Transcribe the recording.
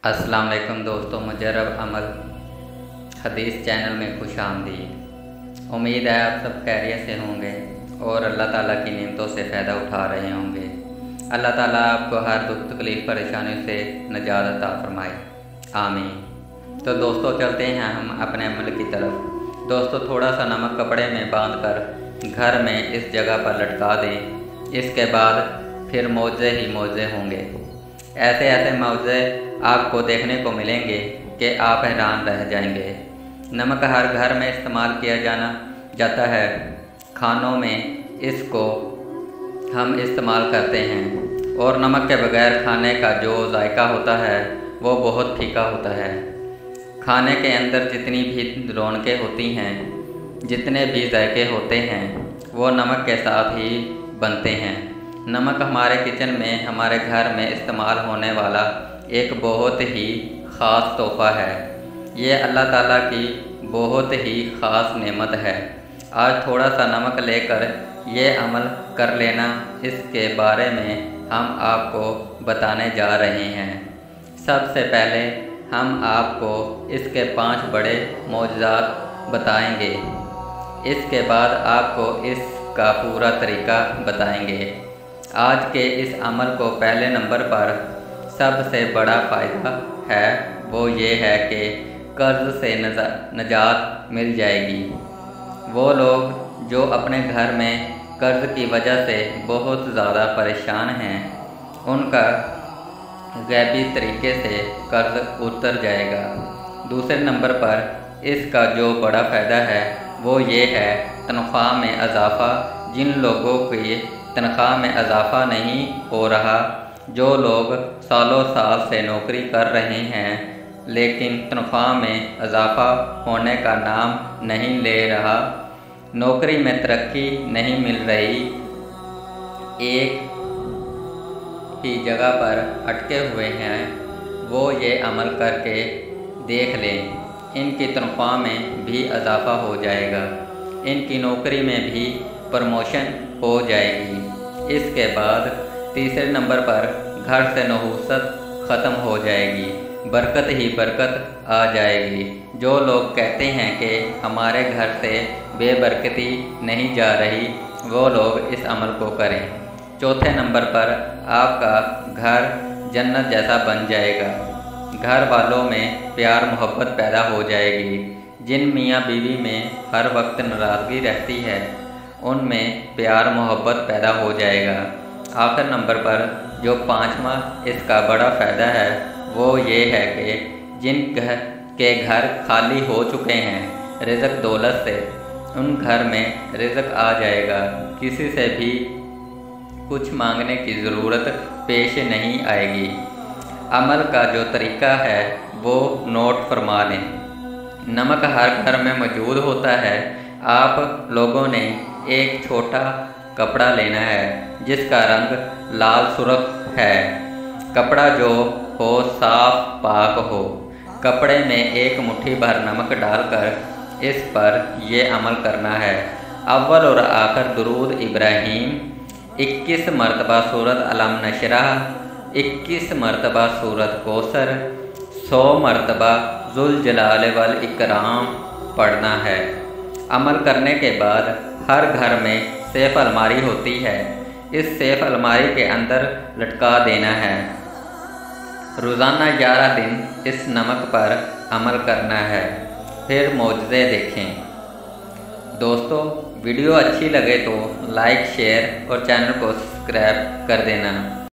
अस्सलाम वालेकुम दोस्तों, मुजर्रब अमल हदीस चैनल में खुश आमदीद। उम्मीद है आप सब खैरियत से होंगे और अल्लाह ताला की नेमतों से फ़ायदा उठा रहे होंगे। अल्लाह ताला आपको हर दुख तकलीफ़ परेशानी से निजात अता फरमाए, आमीन। तो दोस्तों चलते हैं हम अपने अमल की तरफ। दोस्तों थोड़ा सा नमक कपड़े में बांध कर घर में इस जगह पर लटका दें। इसके बाद फिर मौजे ही मौजे होंगे। ऐसे ऐसे मौजे आपको देखने को मिलेंगे कि आप हैरान रह जाएंगे। नमक हर घर में इस्तेमाल किया जाता है। खानों में इसको हम इस्तेमाल करते हैं और नमक के बगैर खाने का जो जायका होता है वो बहुत फीका होता है। खाने के अंदर जितनी भी रौनकें होती हैं, जितने भी जायके होते हैं, वो नमक के साथ ही बनते हैं। नमक हमारे किचन में, हमारे घर में इस्तेमाल होने वाला एक बहुत ही ख़ास तोहफ़ा है। ये अल्लाह ताला की बहुत ही ख़ास नेमत है। आज थोड़ा सा नमक लेकर ये अमल कर लेना, इसके बारे में हम आपको बताने जा रहे हैं। सबसे पहले हम आपको इसके 5 बड़े मौजज़ात बताएंगे। इसके बाद आपको इसका पूरा तरीका बताएंगे। आज के इस अमल को पहले नंबर पर सबसे बड़ा फ़ायदा है वो ये है कि कर्ज़ से निजात मिल जाएगी। वो लोग जो अपने घर में कर्ज़ की वजह से बहुत ज़्यादा परेशान हैं, उनका गैबी तरीके से कर्ज़ उतर जाएगा। दूसरे नंबर पर इसका जो बड़ा फ़ायदा है वो ये है तनख्वाह में इजाफ़ा। जिन लोगों की तनख्वाह में इजाफ़ा नहीं हो रहा, जो लोग सालों साल से नौकरी कर रहे हैं लेकिन तनख्वाह में इजाफ़ा होने का नाम नहीं ले रहा, नौकरी में तरक्की नहीं मिल रही, एक ही जगह पर अटके हुए हैं, वो ये अमल करके देख लें। इनकी तनख्वाह में भी इजाफ़ा हो जाएगा, इनकी नौकरी में भी प्रमोशन हो जाएगी। इसके बाद तीसरे नंबर पर घर से नहुसत ख़त्म हो जाएगी, बरकत ही बरकत आ जाएगी। जो लोग कहते हैं कि हमारे घर से बेबरकती नहीं जा रही, वो लोग इस अमल को करें। चौथे नंबर पर आपका घर जन्नत जैसा बन जाएगा। घर वालों में प्यार मोहब्बत पैदा हो जाएगी। जिन मियाँ बीवी में हर वक्त नाराज़गी रहती है, उनमें प्यार मोहब्बत पैदा हो जाएगा। आखिर नंबर पर जो 5वां इसका बड़ा फ़ायदा है वो ये है कि जिन के घर खाली हो चुके हैं रिज़्क़ दौलत से, उन घर में रिज़्क़ आ जाएगा। किसी से भी कुछ मांगने की ज़रूरत पेश नहीं आएगी। अमल का जो तरीका है वो नोट फरमा लें। नमक हर घर में मौजूद होता है। आप लोगों ने एक छोटा कपड़ा लेना है जिसका रंग लाल सुर्ख है। कपड़ा जो हो साफ पाक हो। कपड़े में एक मुट्ठी भर नमक डालकर इस पर ये अमल करना है। अव्वल और आखिर दुरूद इब्राहीम 21 मरतबा सूरत अलम नशरह, 21 मरतबा सूरत कौसर, 100 मरतबा ज़ुल जलाल वल इकराम पढ़ना है। अमल करने के बाद हर घर में सेफ अलमारी होती है। इस सेफ अलमारी के अंदर लटका देना है। रोज़ाना 11 दिन इस नमक पर अमल करना है, फिर मौजज़े देखें। दोस्तों वीडियो अच्छी लगे तो लाइक, शेयर और चैनल को सब्सक्राइब कर देना।